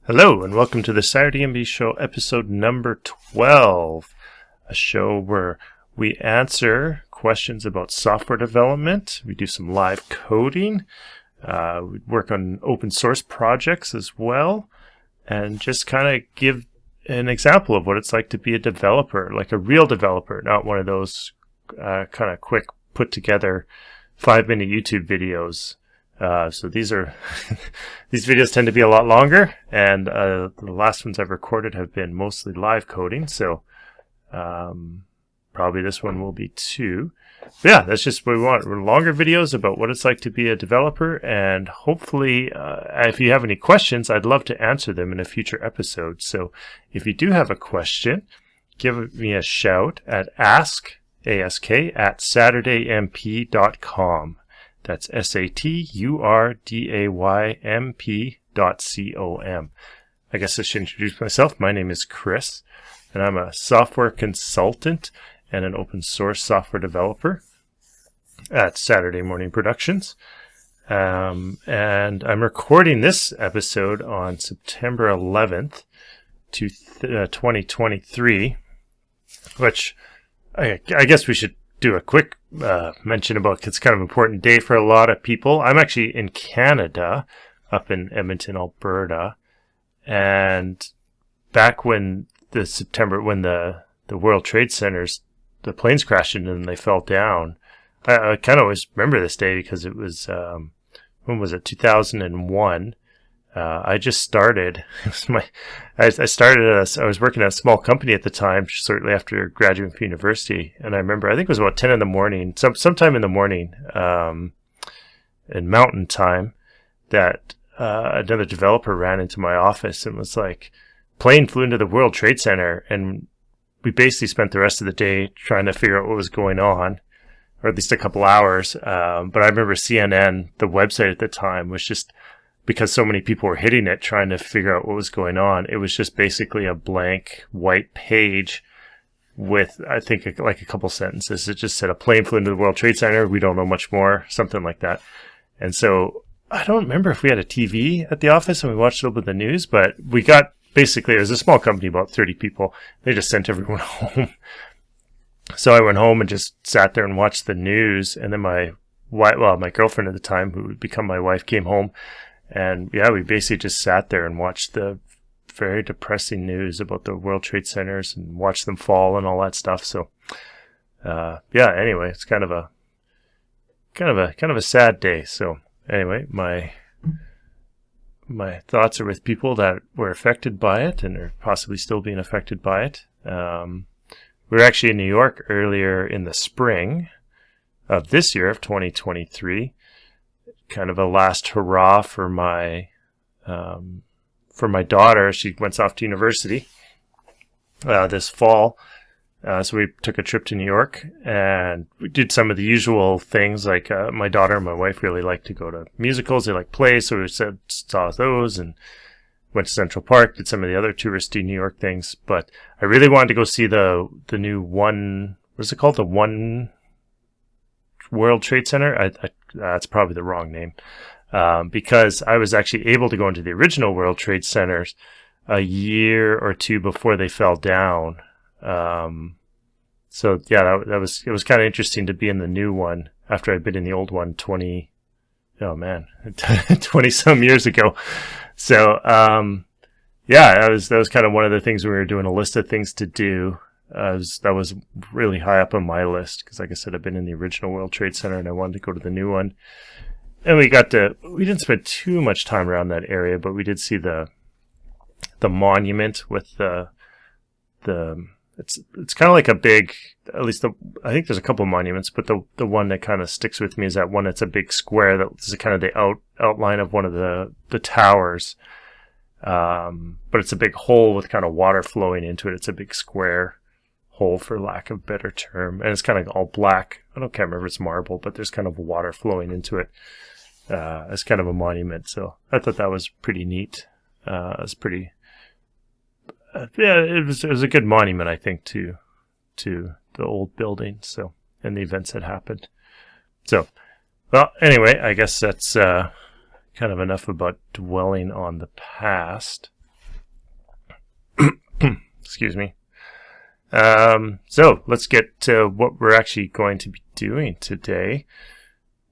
Hello, and welcome to the SaturdayMP Show, episode number 12, a show where we answer questions about software development. We do some live coding. We work on open source projects as well, and just kind of give an example of what it's like to be a developer, like a real developer, not one of those kind of quick put together 5-minute YouTube videos. So these videos tend to be a lot longer, and the last ones I've recorded have been mostly live coding, so probably this one will be too. But yeah, that's just what we want. We're longer videos about what it's like to be a developer, and hopefully if you have any questions, I'd love to answer them in a future episode. So if you do have a question, give me a shout at ask@SaturdayMP.com. That's SaturdayMP.com. I guess I should introduce myself. My name is Chris, and I'm a software consultant and an open source software developer at Saturday Morning Productions. And I'm recording this episode on September 11th, 2023, which I guess we should do a quick mention about. It's kind of an important day for a lot of people. I'm actually in Canada, up in Edmonton, Alberta, and back when the World Trade Centers, the planes crashed into them and they fell down. I kind of always remember this day because it was when was it? 2001. I just started. I was working at a small company at the time, shortly after graduating from university, and I remember I think it was about 10 in the morning, sometime in the morning, in Mountain Time, that another developer ran into my office and was like, "Plane flew into the World Trade Center," and we basically spent the rest of the day trying to figure out what was going on, or at least a couple hours. But I remember CNN, the website at the time, was just, because so many people were hitting it trying to figure out what was going on, it was just basically a blank white page with, I think, like a couple sentences. It just said, "A plane flew into the World Trade Center. We don't know much more," something like that. And so I don't remember if we had a TV at the office and we watched a little bit of the news, but we got, basically, it was a small company, about 30 people. They just sent everyone home. So I went home and just sat there and watched the news. And then my girlfriend at the time, who would become my wife, came home. And yeah, we basically just sat there and watched the very depressing news about the World Trade Centers and watched them fall and all that stuff. So, yeah, anyway, it's kind of a sad day. So anyway, my thoughts are with people that were affected by it and are possibly still being affected by it. We were actually in New York earlier in the spring of this year, of 2023. Kind of a last hurrah for my daughter. She went off to university this fall, so we took a trip to New York and we did some of the usual things. Like my daughter and my wife really like to go to musicals. They like plays, so we saw those and went to Central Park. Did some of the other touristy New York things, but I really wanted to go see the new one. What's it called? The One World Trade Center. That's probably the wrong name, because I was actually able to go into the original World Trade Centers a year or two before they fell down. So yeah, it was kind of interesting to be in the new one after I'd been in the old one 20 some years ago. So yeah, that was kind of one of the things. We were doing a list of things to do. That was really high up on my list because, like I said, I've been in the original World Trade Center and I wanted to go to the new one. And we didn't spend too much time around that area, but we did see the monument with it's kind of like a big, at least I think there's a couple of monuments, but the one that kind of sticks with me is that one that's a big square that is kind of the outline of one of the towers. But it's a big hole with kind of water flowing into it. It's a big square hole, for lack of a better term, and it's kind of all black. Can't remember if it's marble, but there's kind of water flowing into it as kind of a monument. So I thought that was pretty neat. It was a good monument, I think, to the old building. So, and the events that happened. So, well, anyway, I guess that's kind of enough about dwelling on the past. Excuse me. So let's get to what we're actually going to be doing today,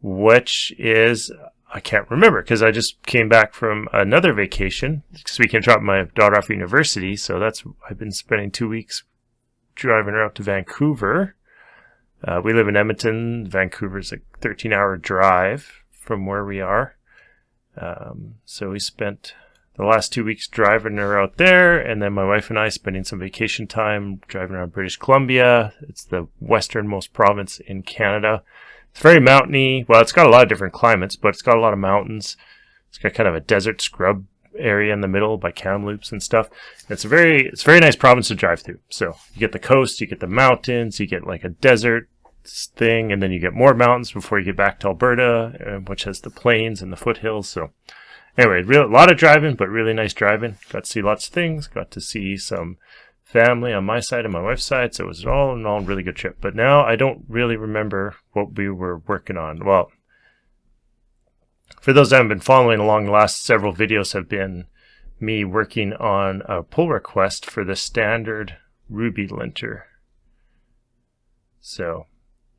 which is, I can't remember because I just came back from another vacation because we can drop my daughter off at university. So I've been spending 2 weeks driving her out to Vancouver. We live in Edmonton. Vancouver's a 13-hour drive from where we are. So we spent the last 2 weeks driving her out there, and then my wife and I spending some vacation time driving around British Columbia. It's the westernmost province in Canada. It's very mountainy. Well, it's got a lot of different climates, but it's got a lot of mountains. It's got kind of a desert scrub area in the middle by Kamloops and stuff. It's a very nice province to drive through. So you get the coast, you get the mountains, you get like a desert thing, and then you get more mountains before you get back to Alberta, which has the plains and the foothills. So anyway, a lot of driving, but really nice driving. Got to see lots of things. Got to see some family on my side and my wife's side. So it was all in all a really good trip. But now I don't really remember what we were working on. Well, for those that haven't been following along, the last several videos have been me working on a pull request for the Standard Ruby Linter. So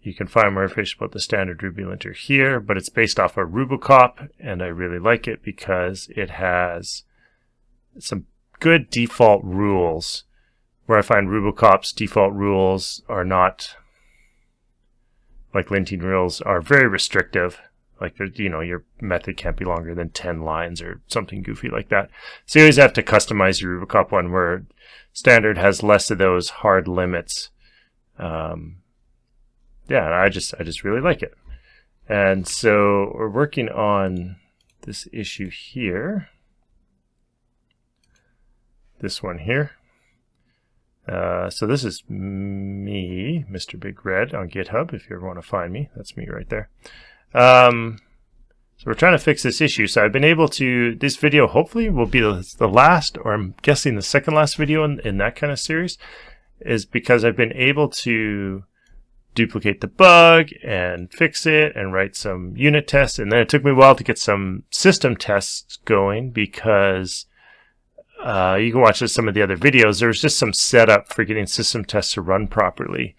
you can find more information about the Standard Ruby Linter here, but it's based off of Rubocop, and I really like it because it has some good default rules, where I find Rubocop's default rules are not, like linting rules, are very restrictive. Like, your method can't be longer than 10 lines or something goofy like that. So you always have to customize your Rubocop one, where Standard has less of those hard limits. Yeah, I just really like it. And so we're working on this issue here. This one here. So this is me, Mr. Big Red, on GitHub, if you ever want to find me. That's me right there. So we're trying to fix this issue. So I've been able to, this video hopefully will be the last, or I'm guessing the second last video in that kind of series, is because I've been able to duplicate the bug and fix it and write some unit tests. And then it took me a while to get some system tests going because you can watch some of the other videos. There was just some setup for getting system tests to run properly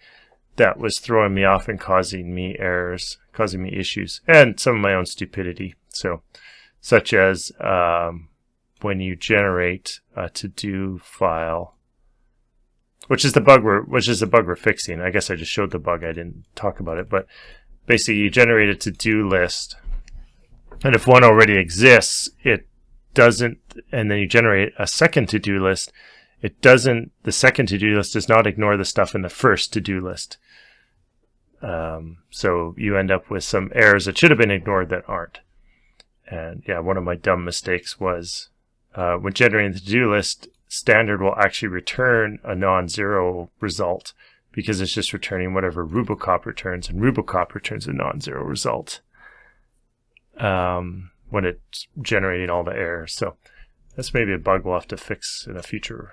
that was throwing me off and causing me errors, causing me issues, and some of my own stupidity. So, such as when you generate a to-do file, which is the bug we're fixing. I guess I just showed the bug. I didn't talk about it, but basically you generate a to-do list, and if one already exists, it doesn't, and then you generate a second to-do list, it doesn't, the second to-do list does not ignore the stuff in the first to-do list. So you end up with some errors that should have been ignored that aren't. And yeah, one of my dumb mistakes was when generating the to-do list, Standard will actually return a non-zero result because it's just returning whatever Rubocop returns, and Rubocop returns a non-zero result when it's generating all the errors. So that's maybe a bug we'll have to fix in a future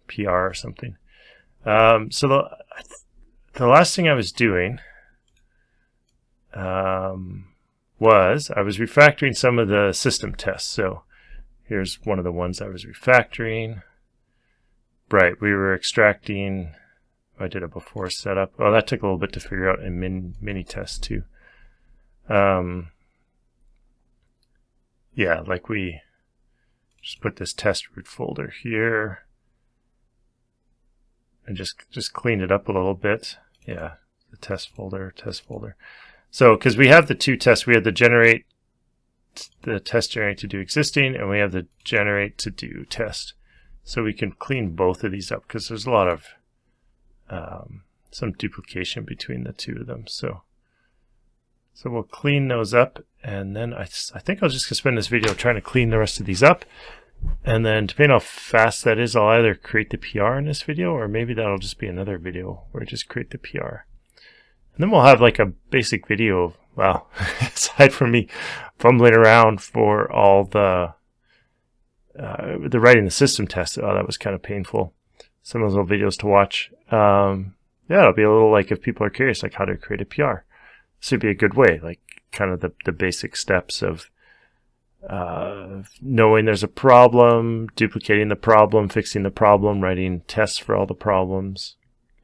PR or something. So the last thing I was doing was I was refactoring some of the system tests. So here's one of the ones I was refactoring. Right, we were extracting, I did a before setup. Oh, that took a little bit to figure out in mini test too. Yeah, like we just put this test root folder here and just cleaned it up a little bit. Yeah, the test folder. So, because we have the two tests, we have the test generate to do existing, and we have the generate to do test. So we can clean both of these up because there's a lot of some duplication between the two of them. So we'll clean those up, and then I think I'll just spend this video trying to clean the rest of these up. And then depending on how fast that is, I'll either create the PR in this video, or maybe that'll just be another video where I just create the PR. And then we'll have like a basic video of, wow, aside from me fumbling around for all the writing the system test. Oh, that was kind of painful. Some of those little videos to watch. Yeah, it'll be a little like, if people are curious, like how to create a PR. This would be a good way, like kind of the basic steps of knowing there's a problem, duplicating the problem, fixing the problem, writing tests for all the problems,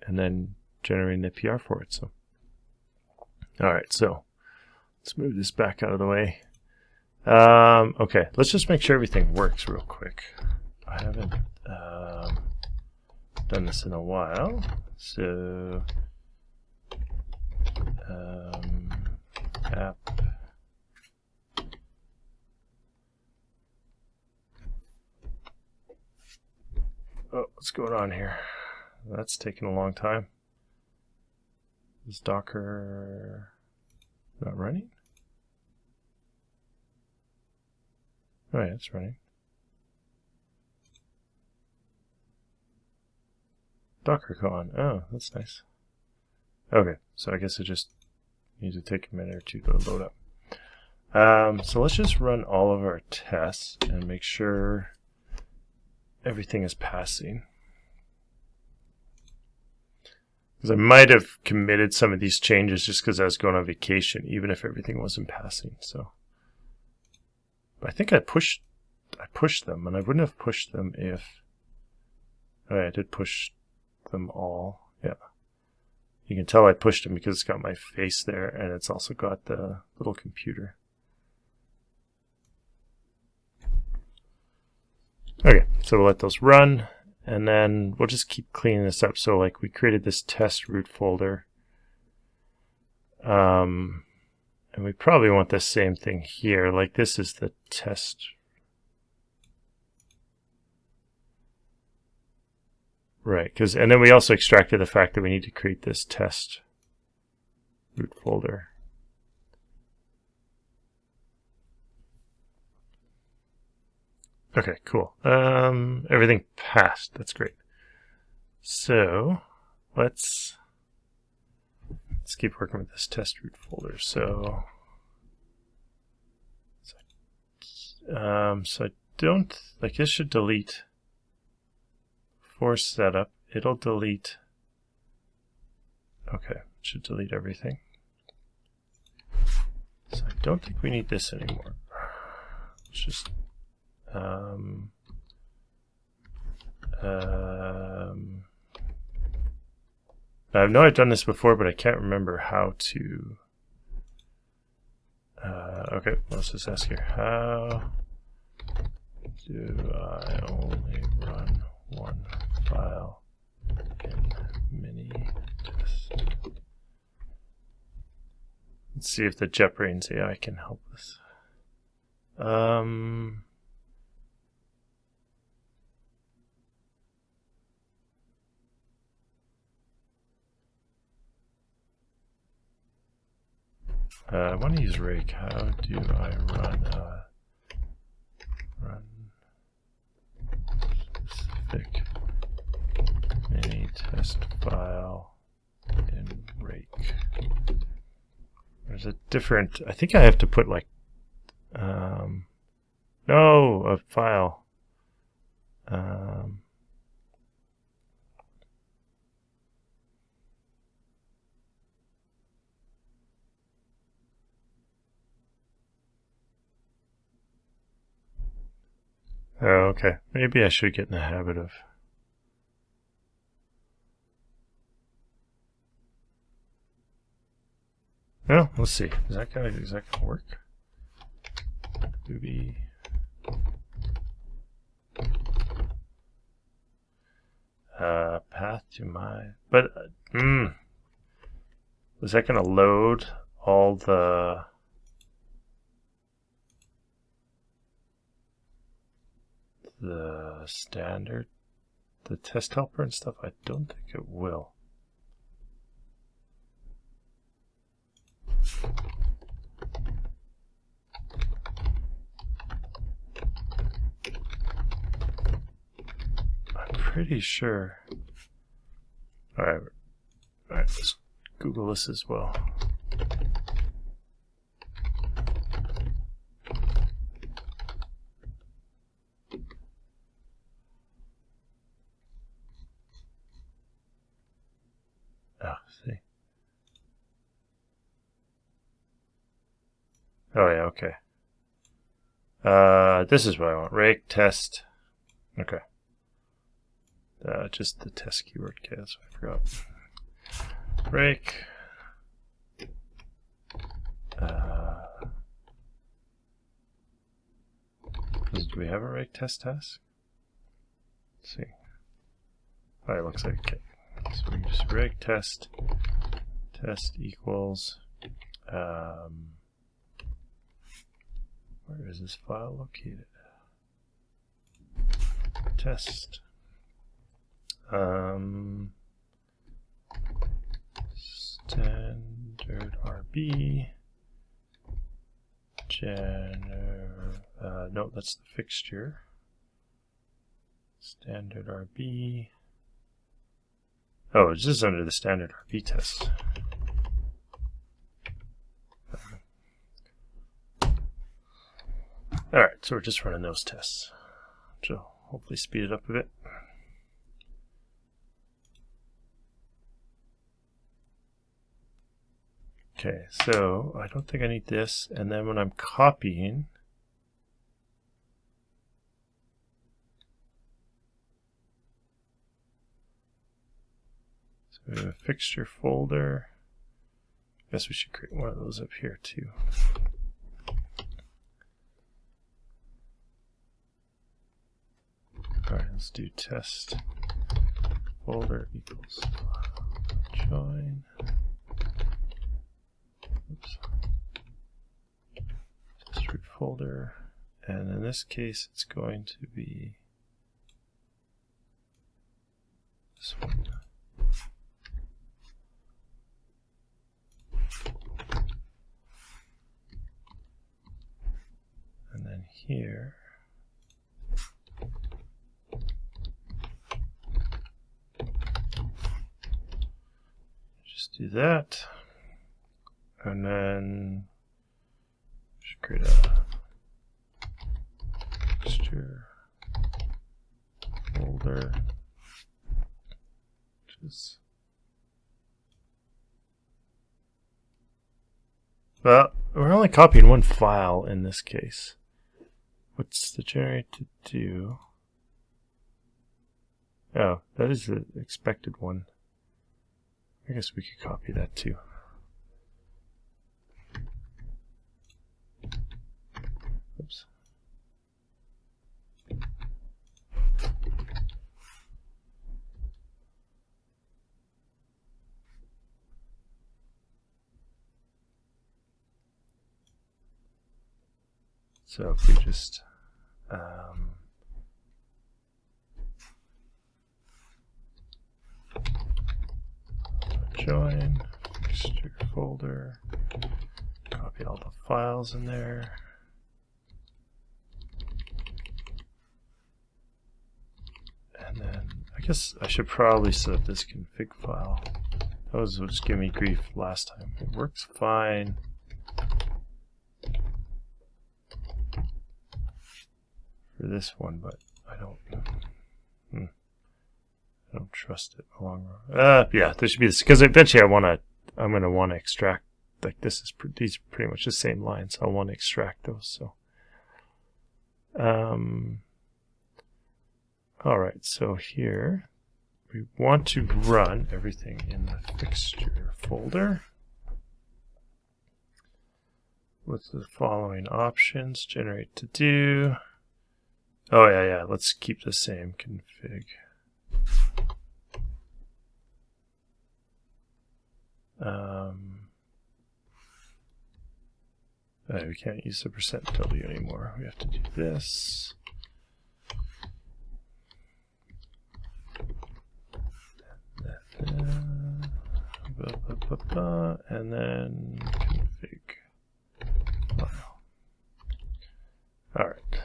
and then generating the PR for it. So, all right, so let's move this back out of the way. Okay, let's just make sure everything works real quick. I haven't done this in a while, so app. Oh, what's going on here? That's taking a long time. Is Docker not running? Oh yeah, it's running. Docker con. Oh, that's nice. Okay, so I guess it just needs to take a minute or two to load up. So let's just run all of our tests and make sure everything is passing. Because I might have committed some of these changes just because I was going on vacation, even if everything wasn't passing. So I think I pushed them, and I wouldn't have pushed them if... Oh, yeah, I did push them all. Yeah. You can tell I pushed them because it's got my face there, and it's also got the little computer. Okay, so we'll let those run, and then we'll just keep cleaning this up. So like we created this test root folder. And we probably want the same thing here. Like this is the test. Right, and then we also extracted the fact that we need to create this test root folder. Okay, cool. Everything passed. That's great. So let's keep working with this test root folder. So I don't, like, this should delete for setup. It'll delete. Okay, it should delete everything. So I don't think we need this anymore. Let's just I know I've done this before, but I can't remember how to. Okay, let's just ask here. How do I only run one file in mini test? Let's see if the JetBrains AI can help us. I want to use rake. How do I run specific mini test file in rake? There's a different, I think I have to put like, no, a file. Oh, okay. Maybe I should get in the habit of. Well, let's see. Is that gonna work? Ruby. Path to my. But was that gonna load all the? The standard, the test helper and stuff? I don't think it will. I'm pretty sure. All right, let's Google this as well. See. Oh yeah, okay. This is what I want. Rake test. Okay. Just the test keyword. Okay, that's what I forgot. Rake. Do we have a rake test task? Let's see. Oh, it looks like okay. So we can just rake test equals. Where is this file located? Test. Standard RB. No, that's the fixture. Standard RB. Oh, it's just under the standard RB test. Alright, so we're just running those tests, which will hopefully speed it up a bit. Okay, so I don't think I need this, and then when I'm copying, so we have a fixture folder. I guess we should create one of those up here too. Alright, let's do test folder equals join. Oops. Test root folder, and in this case it's going to be this one. And then here just do that, and then we should create a fixture folder, which is, well, we're only copying one file in this case. What's the generate to do? Oh, that is the expected one. I guess we could copy that too. Oops. So if we just join fixture folder, copy all the files in there, and then I guess I should probably set up this config file. That was what just gave me grief last time. It works fine. For this one, but I don't trust it in the long run. Yeah, there should be this, because eventually I'm going to want to extract, like this is these are pretty much the same lines. I'll want to extract those. So all right, so here we want to run everything in the fixture folder with the following options: generate to do. Oh yeah, let's keep the same config. We can't use the %w anymore. We have to do this. And then config file. All right.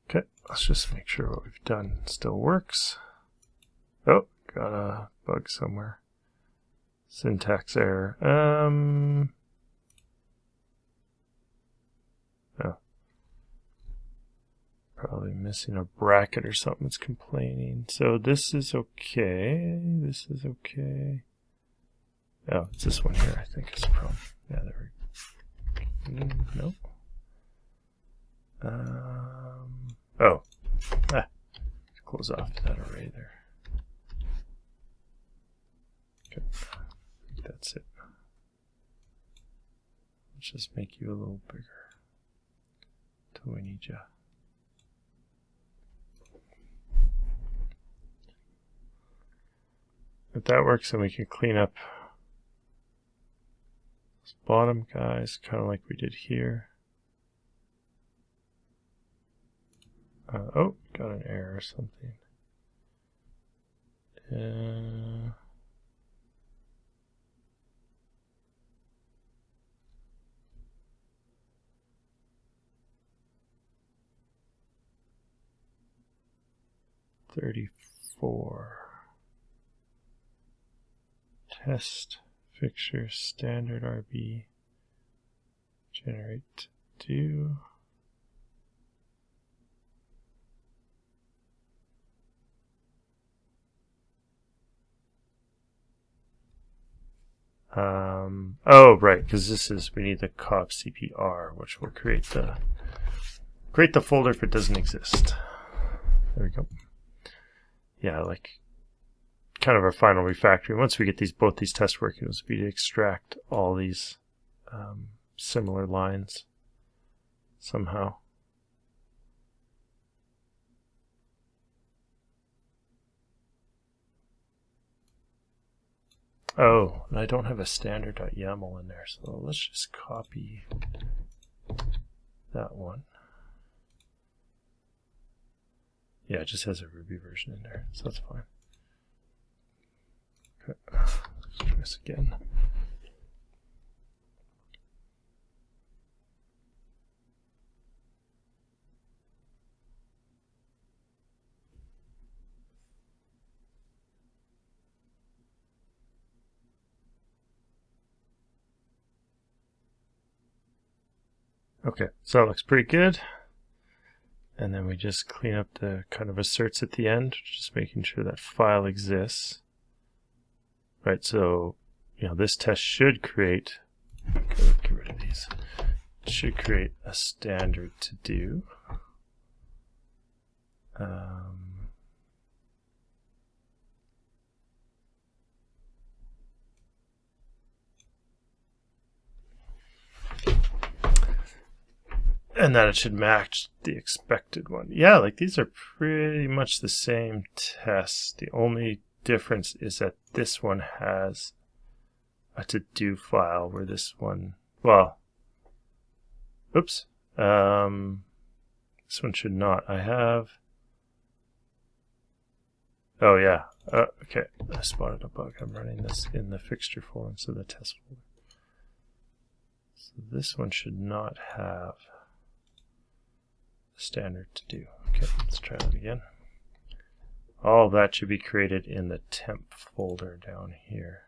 Okay, let's just make sure what we've done still works. Oh, got a bug somewhere. Syntax error. Oh. Probably missing a bracket or something. It's complaining. So this is okay. This is okay. Oh, it's this one here, I think is the problem. Yeah, there we go. No. Oh. Close off that array there. Okay. I think that's it. Let's just make you a little bigger till we need you. If that works, then we can clean up this bottom guys, kind of like we did here. Oh, got an error or something. 34. Test fixture standard RB generate do. Oh, right, because this is, we need the cop CPR, which will create the folder if it doesn't exist. There we go. Yeah, like kind of our final refactoring. Once we get both these tests working, will be to extract all these similar lines somehow. Oh, and I don't have a standard.yaml in there, so let's just copy that one. Yeah, it just has a Ruby version in there, so that's fine. Okay, let's try this again. Okay, so that looks pretty good. And then we just clean up the kind of asserts at the end, just making sure that file exists. Right, so, you know, this test should create, get rid of these, it should create a standard to do. And that it should match the expected one. Yeah, like these are pretty much the same tests. The only difference is that this one has a to-do file where this one, well, oops, this one should not. I have, oh yeah, okay, I spotted a bug. I'm running this in the fixture folder instead of the test folder. So this one should not have standard to do. Okay, let's try that again. All that should be created in the temp folder down here.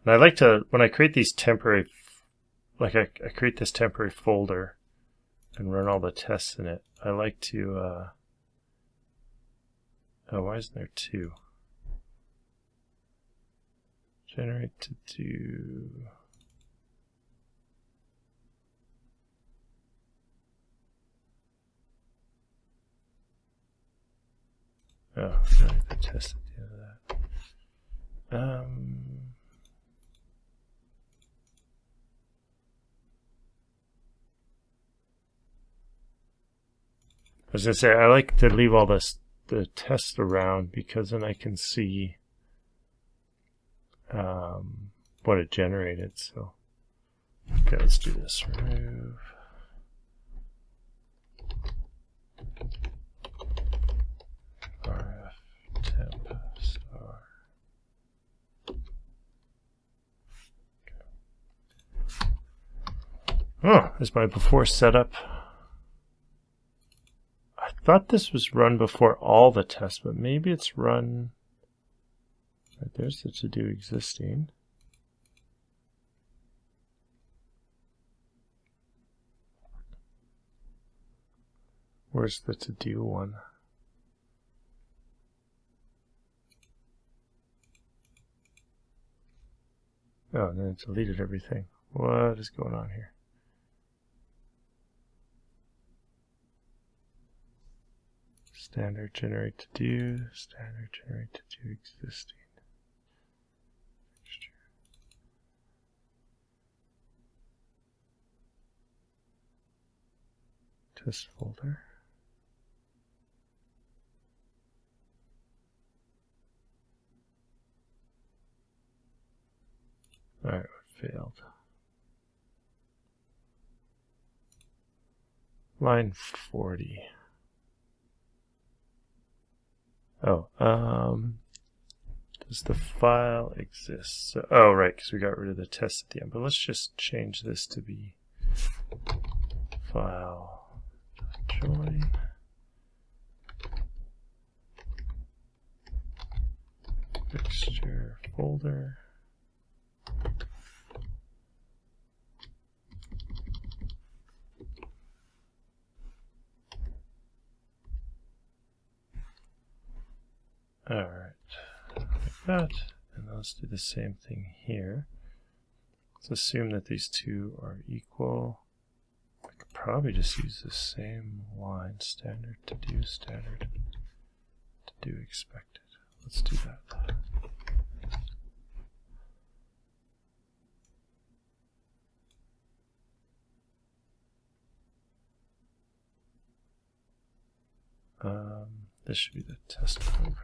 And I like to, when I create these temporary, like I create this temporary folder and run all the tests in it, I like to, oh, why isn't there two? Generate to do. Oh, I need to test at the end of that. I was gonna say I like to leave all the tests around because then I can see what it generated. So okay, let's do this. Remove. RF temp star. Okay. Oh, is my before setup? I thought this was run before all the tests, but maybe it's run. Right, there's the to-do existing. Where's the to-do one? Oh, and then it deleted everything. What is going on here? Standard generate to do, standard generate to do existing. Test folder. Alright, what failed? Line 40. Oh, does the file exist? So, oh, right, because we got rid of the test at the end. But let's just change this to be file join. Fixture folder. Alright, like that. And let's do the same thing here. Let's assume that these two are equal. I could probably just use the same line, standard to do, standard to do expected. Let's do that. This should be the test folder.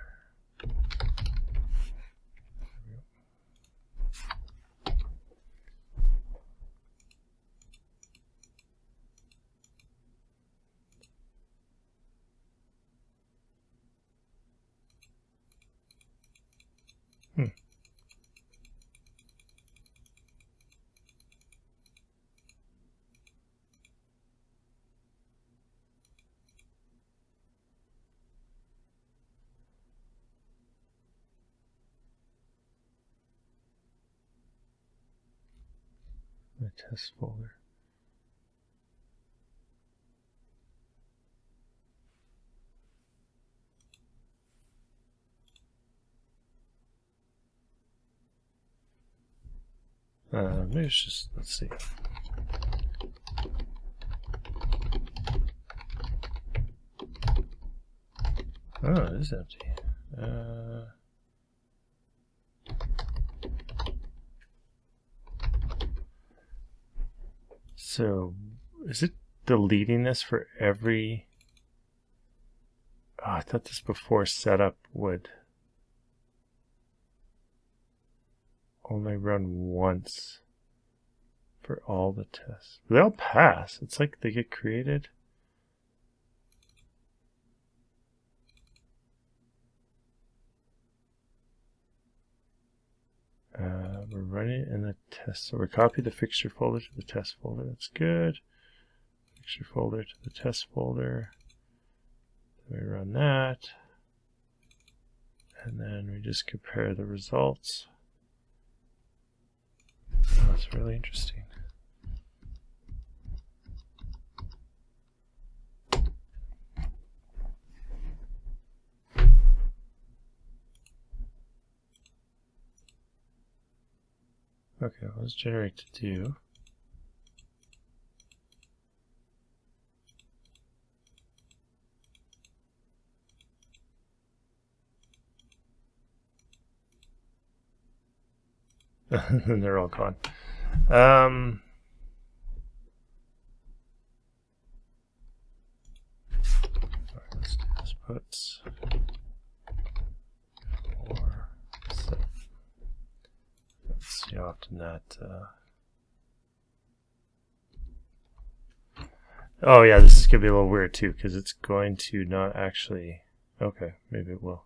My test folder. Maybe it's just, let's see. Oh, it is empty. So, is it deleting this for every... Oh, I thought this before setup would only run once for all the tests. They all pass. It's like they get created. We're running it in the test. So we copy the fixture folder to the test folder. That's good. Fixture folder to the test folder. Then we run that. And then we just compare the results. Oh, that's really interesting. Okay, let's generate to do. And they're all gone. Alright, let's do this puts. Let's see how often that. Oh yeah, this is gonna be a little weird too because it's going to not actually. Okay, maybe it will.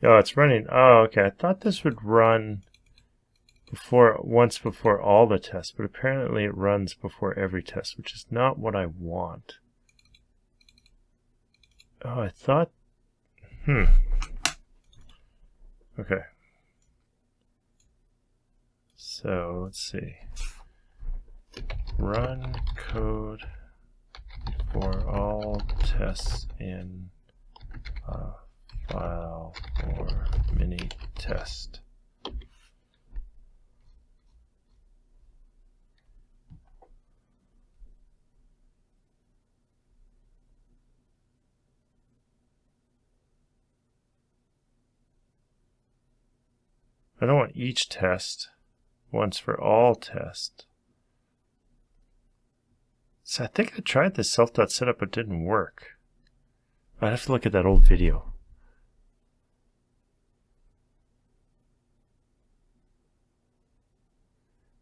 Oh, it's running. Oh, okay. I thought this would run once before all the tests, but apparently it runs before every test, which is not what I want. Oh, I thought. Okay. So let's see. Run code before all tests in file for mini test. I don't want each test, once for all tests. So I think I tried this self.setup, but it didn't work. I'd have to look at that old video.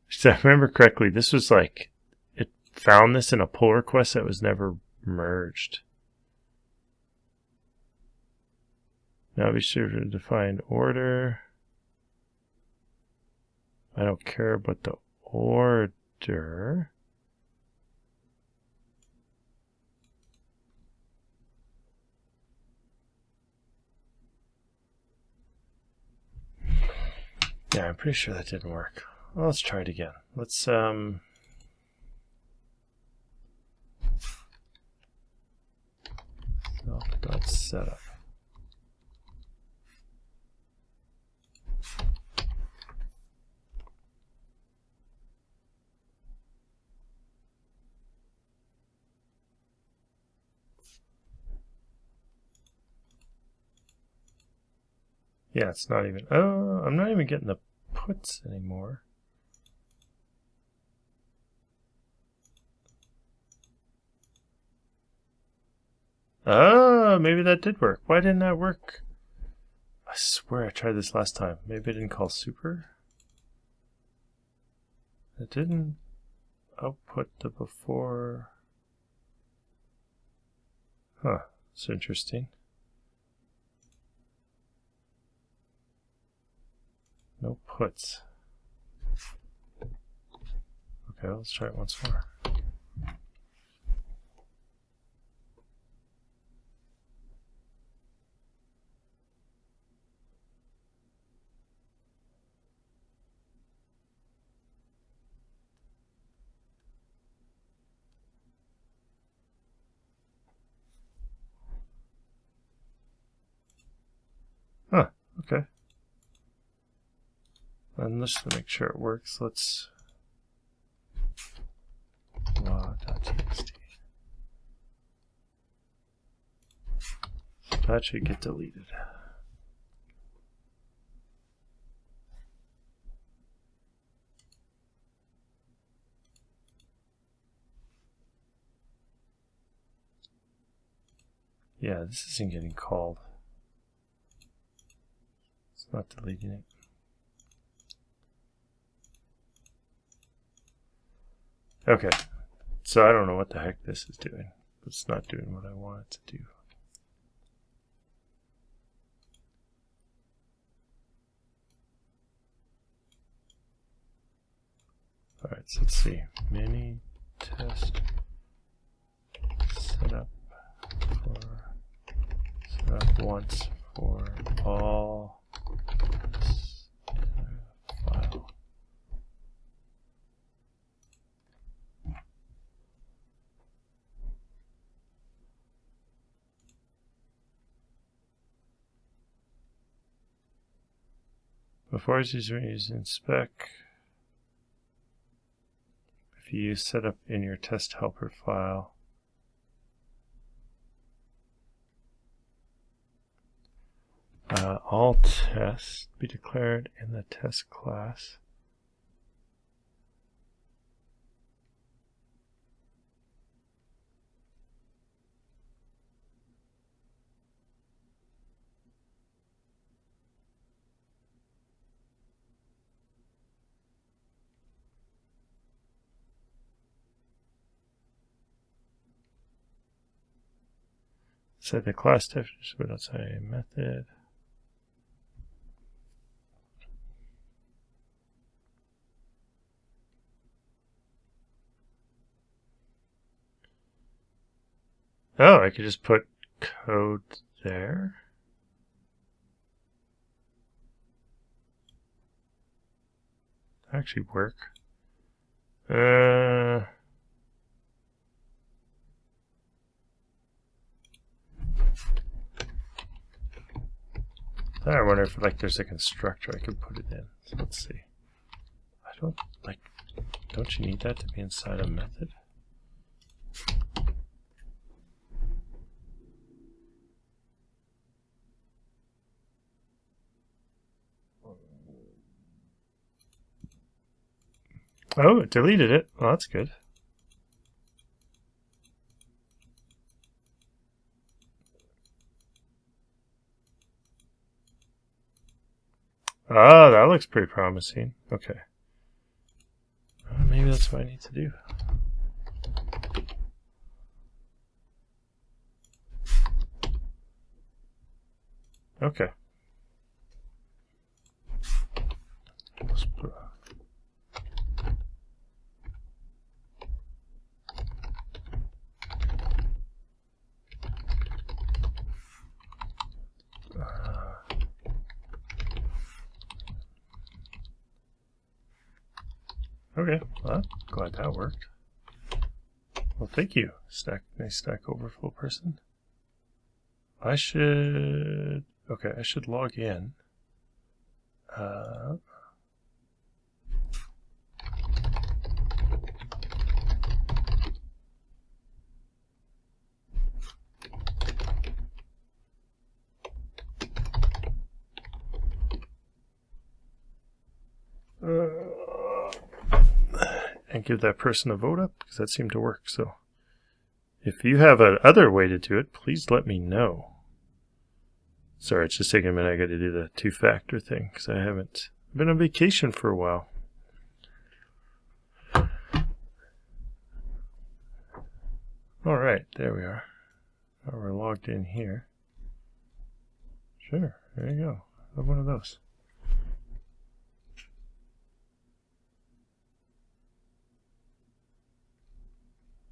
So I remember correctly, this was like, it found this in a pull request that was never merged. Now be sure to define order. I don't care about the order. Yeah, I'm pretty sure that didn't work. Well, let's try it again. Let's self.setup. Yeah, it's not even, oh, I'm not even getting the puts anymore. Oh, maybe that did work. Why didn't that work? I swear I tried this last time. Maybe I didn't call super. It didn't output the before. Huh, that's interesting. No puts. Okay, let's try it once more. Huh, okay. And just to make sure it works, let's law.txt. That should get deleted. Yeah, this isn't getting called. It's not deleting it. Okay, so I don't know what the heck this is doing. It's not doing what I want it to do. All right, so let's see. Mini test setup once for all file. Before using spec, if you use setup in your test helper file, all tests be declared in the test class. Set the class definition, but that's a method. Oh, I could just put code there. Actually work. I wonder if like there's a constructor I could put it in. So let's see. I don't like. Don't you need that to be inside a method? Oh, it deleted it. Well, that's good. Ah, that looks pretty promising. Okay. Maybe that's what I need to do. Okay. Okay, well, I'm glad that worked. Well, thank you, nice Stack Overflow person. I should log in. And give that person a vote up, because that seemed to work. So if you have another way to do it, please let me know. Sorry, it's just taking a minute. I got to do the two-factor thing because I haven't been on vacation for a while. All right, there we are. Now we're logged in here. Sure, there you go. I have one of those.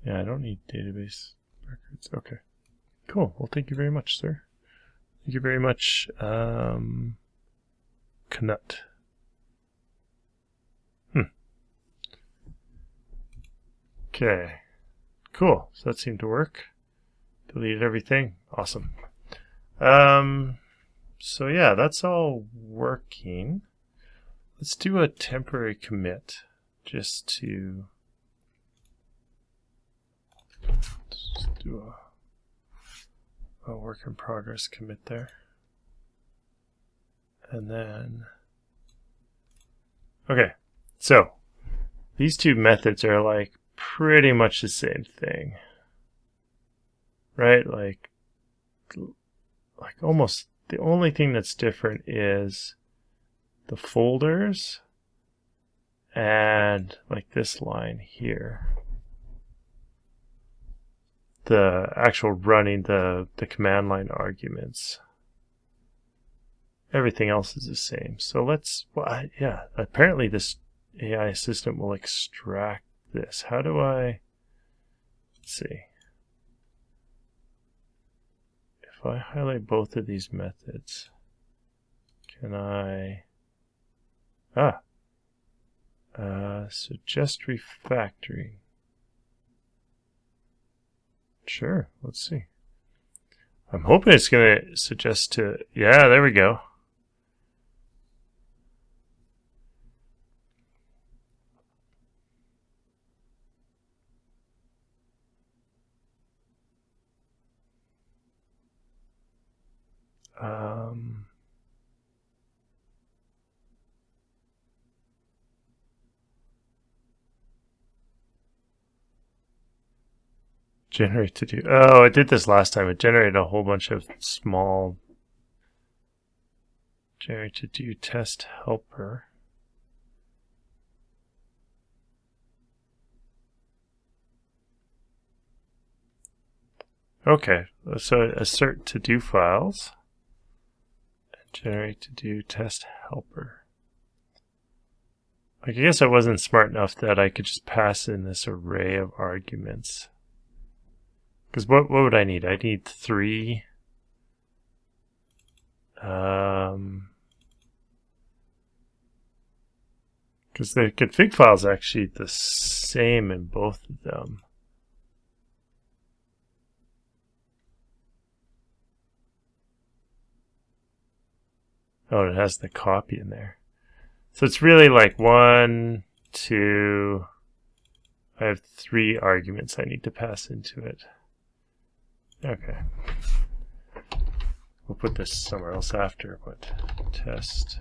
Yeah, I don't need database records. Okay, cool. Well, thank you very much, sir. Thank you very much, Knut. Okay, cool. So that seemed to work. Deleted everything. Awesome. So yeah, that's all working. Let's do a temporary commit just to do a work in progress commit there. And then, okay, so these two methods are like pretty much the same thing, right? Like almost the only thing that's different is the folders and like this line here. The actual running the command line arguments. Everything else is the same. So let's, well, yeah, apparently this AI assistant will extract this. How do I, let's see. If I highlight both of these methods, can I, suggest refactoring. Sure, let's see. I'm hoping it's going to suggest to, yeah, there we go. Generate to do. Oh, I did this last time. It generated a whole bunch of small. Generate to do test helper. Okay, so assert to do files. And generate to do test helper. I guess I wasn't smart enough that I could just pass in this array of arguments. Because what would I need? I need 3. Because the config file is actually the same in both of them. Oh, it has the copy in there. So it's really like 1, 2. I have 3 arguments I need to pass into it. Okay. We'll put this somewhere else after, but test.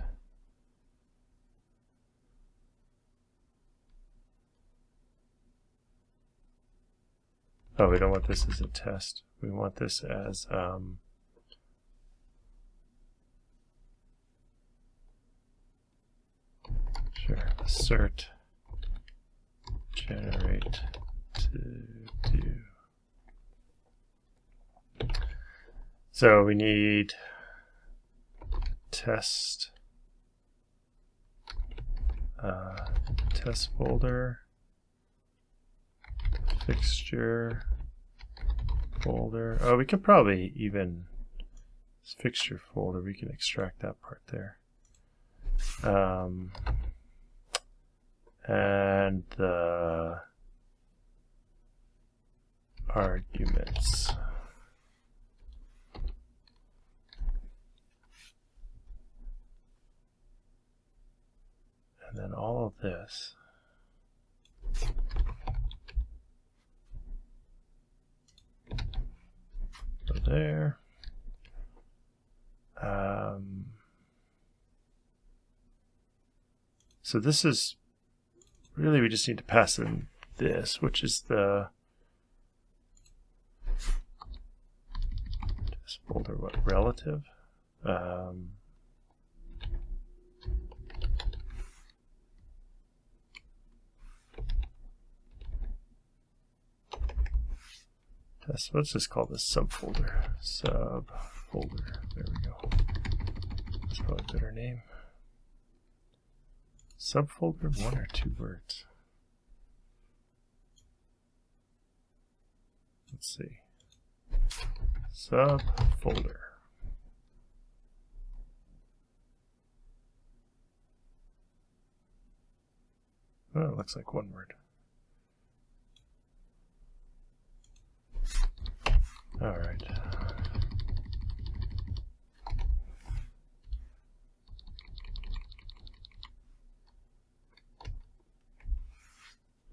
Oh, we don't want this as a test. We want this as sure, assert generate to do. So we need test test folder, fixture folder. Oh, we could probably even fixture folder. We can extract that part there. And the arguments. And then all of this. So there. So this is really, we just need to pass in this, which is the test folder, what, relative? Test, let's just call this subfolder. Subfolder, there we go. That's probably a better name. Subfolder, 1 or 2 words? Let's see. Subfolder. Oh, it looks like 1 word. All right.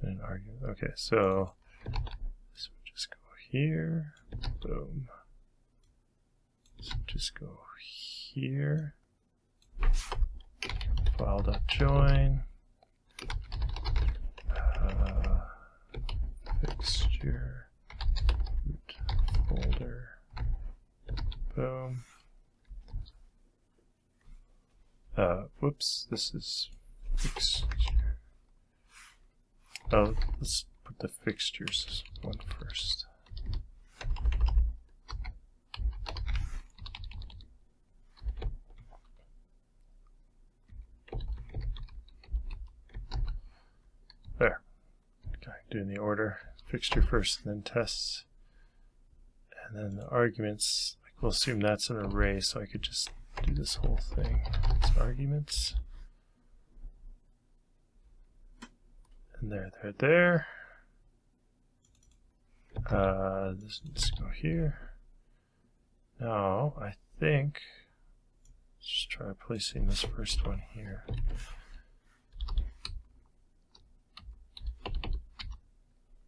And argument. Okay, so this would just go here. Boom. This would just go here. File.join. Fixture. Root folder. Boom. Whoops, this is fixture. Oh, let's put the fixtures one first. There. Okay, doing the order. Fixture first, and then tests. And then the arguments, like we'll assume that's an array, so I could just do this whole thing. It's arguments. And there. This needs to go here. Now, I think, let's just try placing this first one here.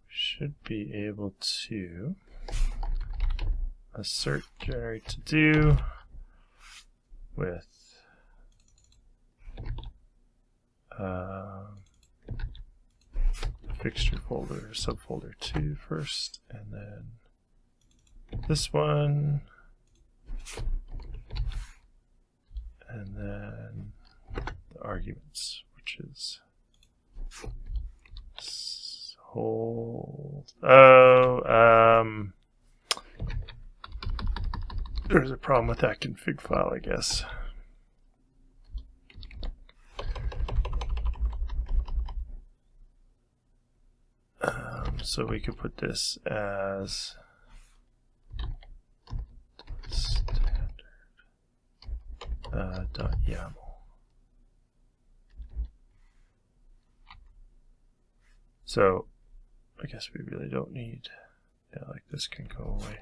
Should be able to assert generate to do with fixture folder, subfolder 2 first, and then this one, and then the arguments, which is hold. There's a problem with that config file, I guess. So we could put this as standard .yaml. So I guess we really don't need, yeah, like this can go away.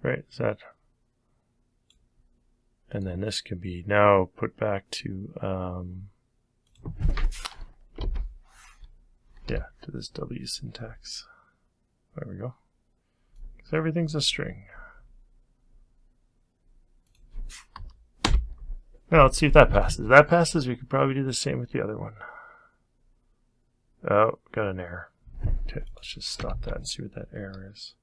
right? Is that? And then this can be now put back to, yeah, to this W syntax. There we go. Because everything's a string. Now let's see if that passes. If that passes, we could probably do the same with the other one. Oh, got an error. Okay, let's just stop that and see what that error is.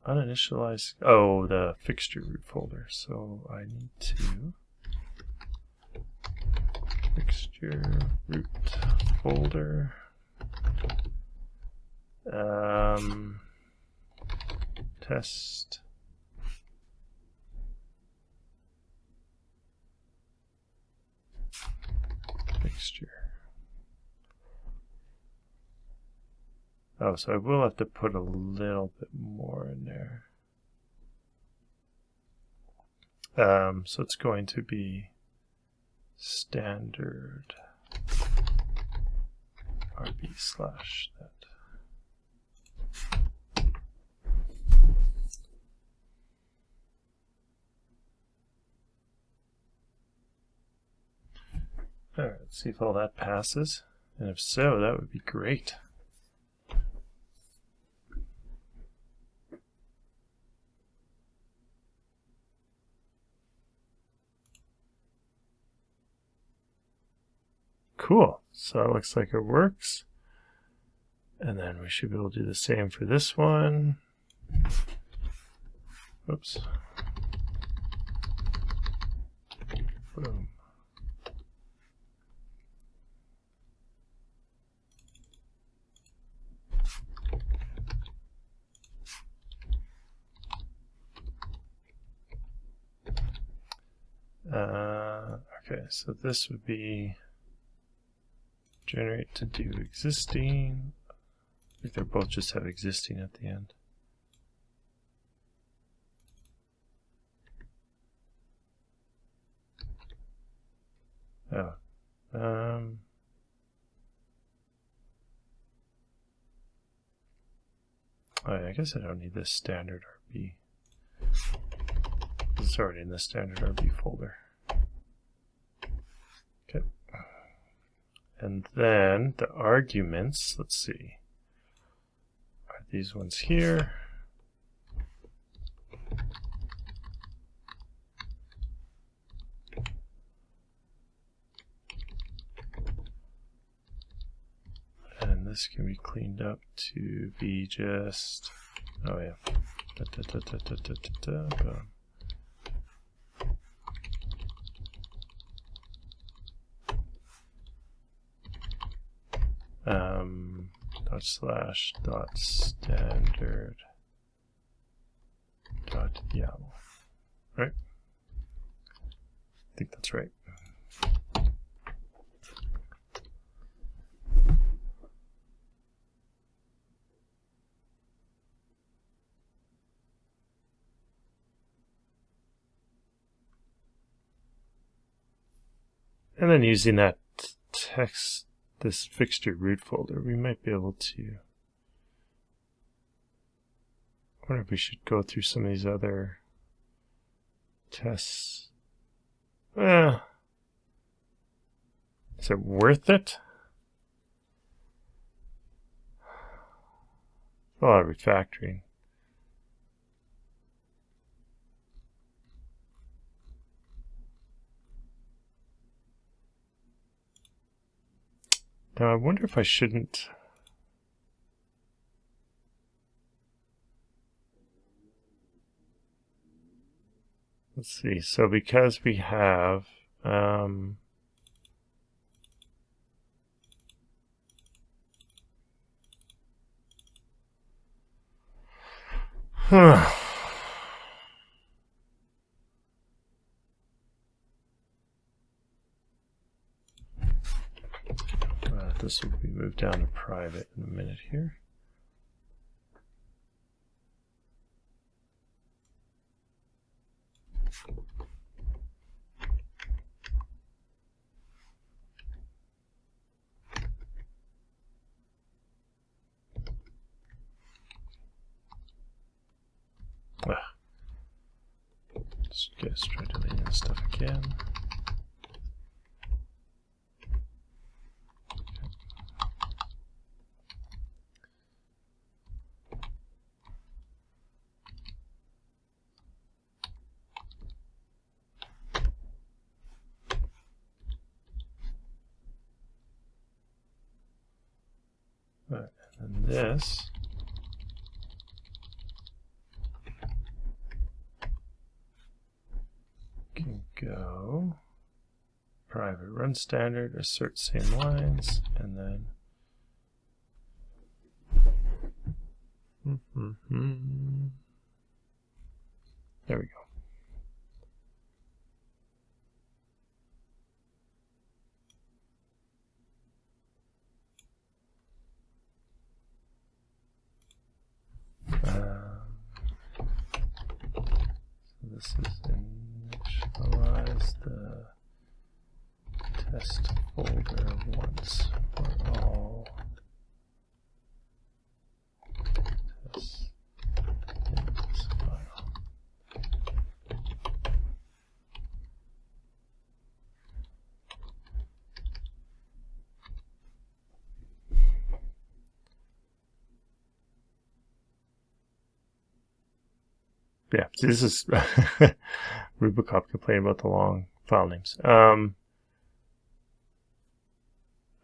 Uninitialized. Oh, the fixture root folder. So I need to fixture root folder. Test. Fixture. Oh, so I will have to put a little bit more in there. So it's going to be standard RB/net. All right, let's see if all that passes. And if so, that would be great. Cool. So it looks like it works. And then we should be able to do the same for this one. Oops. Boom. Okay, so this would be generate to do existing. I think they both just have existing at the end. Oh. Oh yeah, I guess I don't need this standard RB. It's already in the standard RB folder. Okay. And then the arguments, let's see, are these ones here. And this can be cleaned up to be just, oh yeah. ./.standard .yaml. Right? I think that's right. And then using that text, this fixture root folder, we might be able to, I wonder if we should go through some of these other tests. Is it worth it? A lot of refactoring. Now I wonder if I shouldn't. Let's see. So because we have this will be moved down to private in a minute here. Let's try deleting this stuff again. Right, and this can go private run standard, assert same lines, and then there we go. So this is initialize the test folder once for all tests in this file. Yeah, this is Rubicop complaining about the long file names. All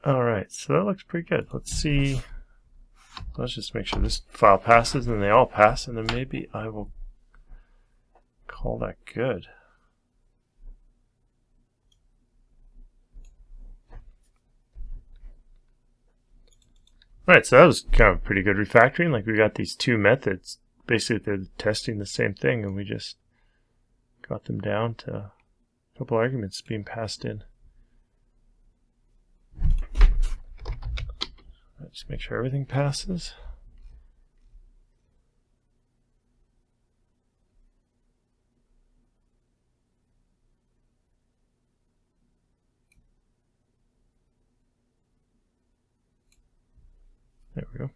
right, so that looks pretty good. Let's see. Let's just make sure this file passes, and they all pass, and then maybe I will call that good. All right, so that was kind of pretty good refactoring. Like, we got these two methods. Basically, they're testing the same thing, and we just got them down to a couple arguments being passed in. Right, just make sure everything passes. There we go.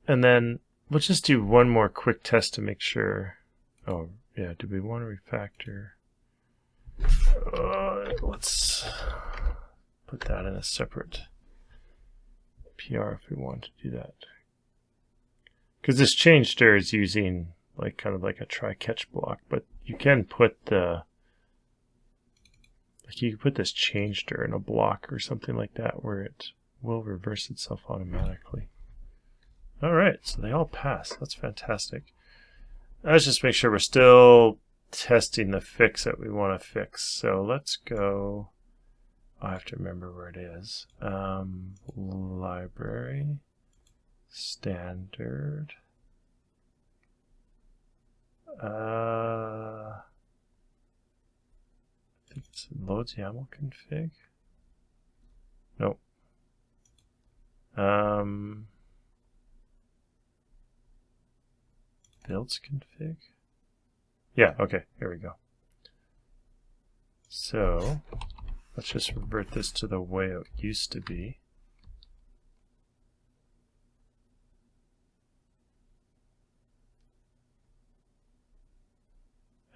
And then we'll just do one more quick test to make sure. Oh, yeah, do we want to refactor? Let's put that in a separate PR if we want to do that. Because this change dir is using like kind of like a try-catch block, but you can put the you can put this change dir in a block or something like that where it will reverse itself automatically. All right, so they all pass. That's fantastic. Let's just make sure we're still testing the fix that we want to fix. So let's go. I have to remember where it is. Library, standard. I think it's loads YAML config. Nope. Builds config. Yeah, okay, here we go. So let's just revert this to the way it used to be.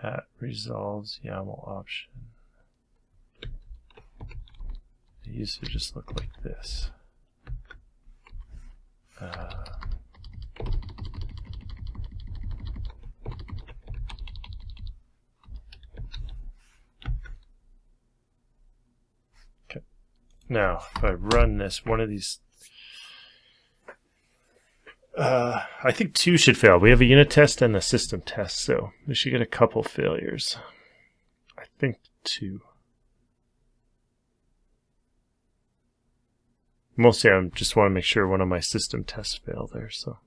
At resolves YAML option. It used to just look like this. Okay. Now, if I run this, one of these, I think two should fail. We have a unit test and a system test, so we should get a couple failures. I think two. Mostly I just want to make sure one of my system tests fail there. So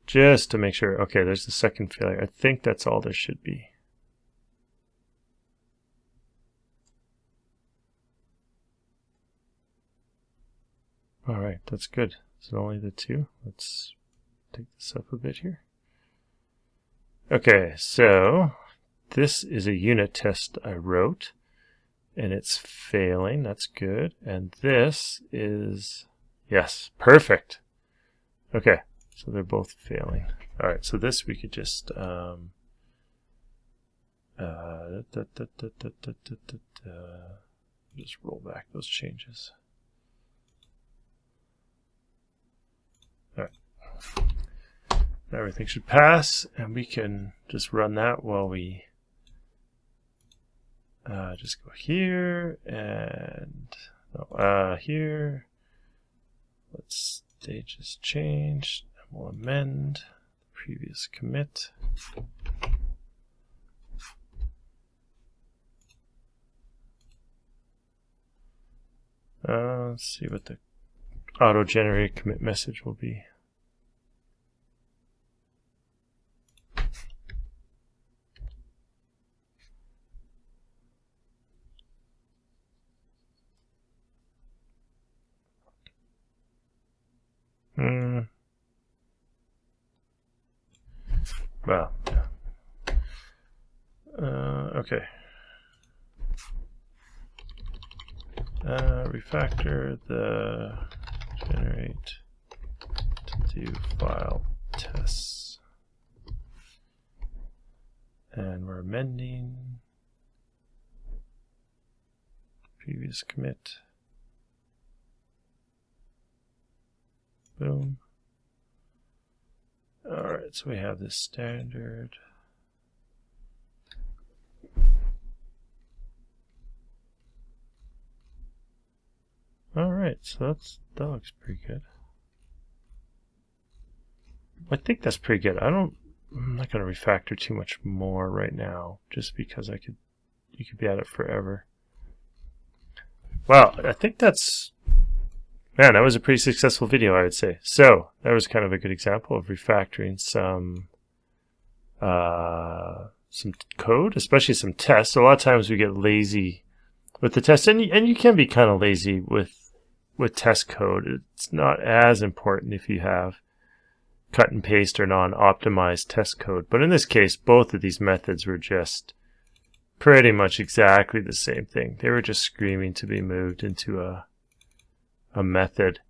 just to make sure. Okay, there's the second failure. I think that's all there should be. All right, that's good. Is it only the two? Let's take this up a bit here. Okay, so this is a unit test I wrote. and it's failing. That's good. And this is, yes, perfect. Okay, so they're both failing. All right, so this we could just just roll back those changes. All right. Now everything should pass, and we can just run that while we just go here and here. Let's stage is changed, and we'll amend the previous commit. Let's see what the auto-generated commit message will be. Well, okay. Refactor the generate to do file tests. And we're amending previous commit. Boom. All right, so we have this standard. All right, so that looks pretty good. I think that's pretty good. I'm not going to refactor too much more right now, just because you could be at it forever. Wow, I think that's, man, that was a pretty successful video, I would say. So that was kind of a good example of refactoring some code, especially some tests. A lot of times we get lazy with the tests, and you can be kind of lazy with test code. It's not as important if you have cut and paste or non-optimized test code. But in this case, both of these methods were just pretty much exactly the same thing. They were just screaming to be moved into a method.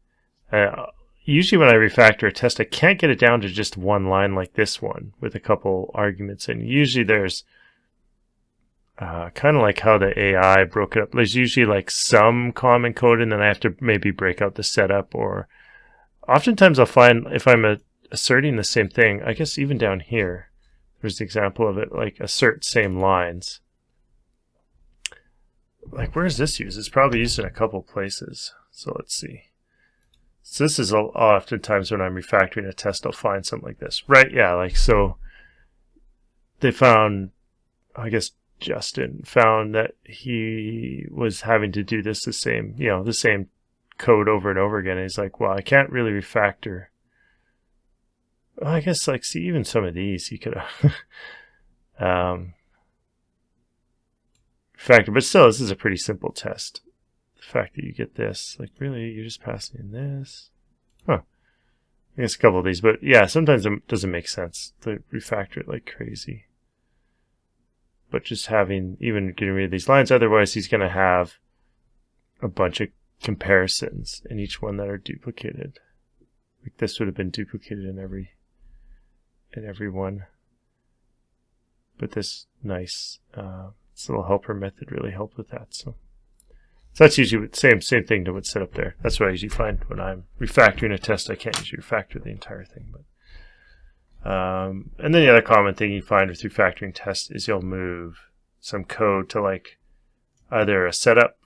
Usually when I refactor a test, I can't get it down to just one line like this one with a couple arguments. And usually there's kind of like how the AI broke it up. There's usually like some common code, and then I have to maybe break out the setup. Or oftentimes I'll find if I'm asserting the same thing, I guess even down here, there's the example of it, like assert same lines. Like, where is this used? It's probably used in a couple places. So let's see. So this is oftentimes when I'm refactoring a test, I'll find something like this. Right, yeah, like so they found, I guess Justin found that he was having to do this the same code over and over again. And he's like, well, I can't really refactor. Well, I guess, like, see, even some of these you could have refactor, but still, this is a pretty simple test. The fact that you get this, like, really, you're just passing in this. Huh. I guess a couple of these, but yeah, sometimes it doesn't make sense to refactor it like crazy. But just getting rid of these lines, otherwise he's going to have a bunch of comparisons in each one that are duplicated. Like this would have been duplicated in every one. But this nice this little helper method really helped with that. So that's usually the same thing to what's set up there. That's what I usually find when I'm refactoring a test. I can't usually refactor the entire thing, but and then the other common thing you find with refactoring tests is you'll move some code to like either a setup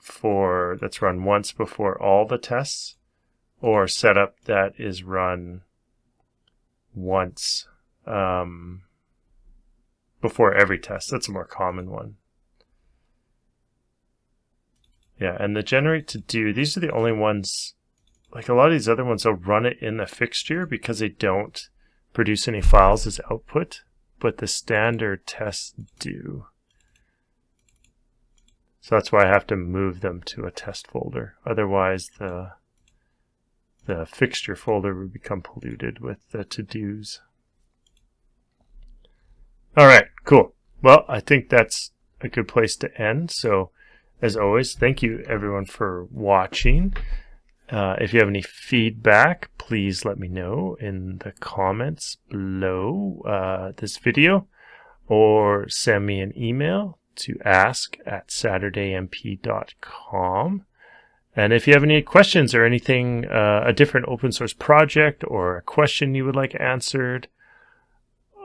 that's run once before all the tests, or setup that is run once before every test. That's a more common one. Yeah, and the generate to do, these are the only ones, like a lot of these other ones, they'll run it in the fixture because they don't produce any files as output, but the standard tests do. So that's why I have to move them to a test folder. Otherwise, the fixture folder would become polluted with the to-dos. All right, cool. Well, I think that's a good place to end. So as always, thank you everyone for watching. If you have any feedback, please let me know in the comments below this video, or send me an email to ask@SaturdayMP.com. And if you have any questions or anything, a different open source project or a question you would like answered,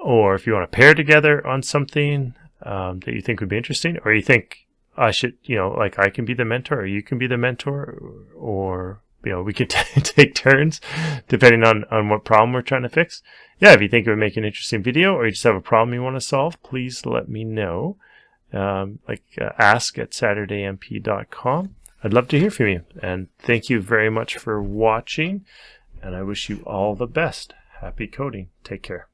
or if you want to pair together on something that you think would be interesting, or you think I should, like I can be the mentor or you can be the mentor, or we could take turns depending on what problem we're trying to fix. Yeah, if you think it would make an interesting video, or you just have a problem you want to solve, please let me know. Ask@SaturdayMP.com. I'd love to hear from you. And thank you very much for watching. And I wish you all the best. Happy coding. Take care.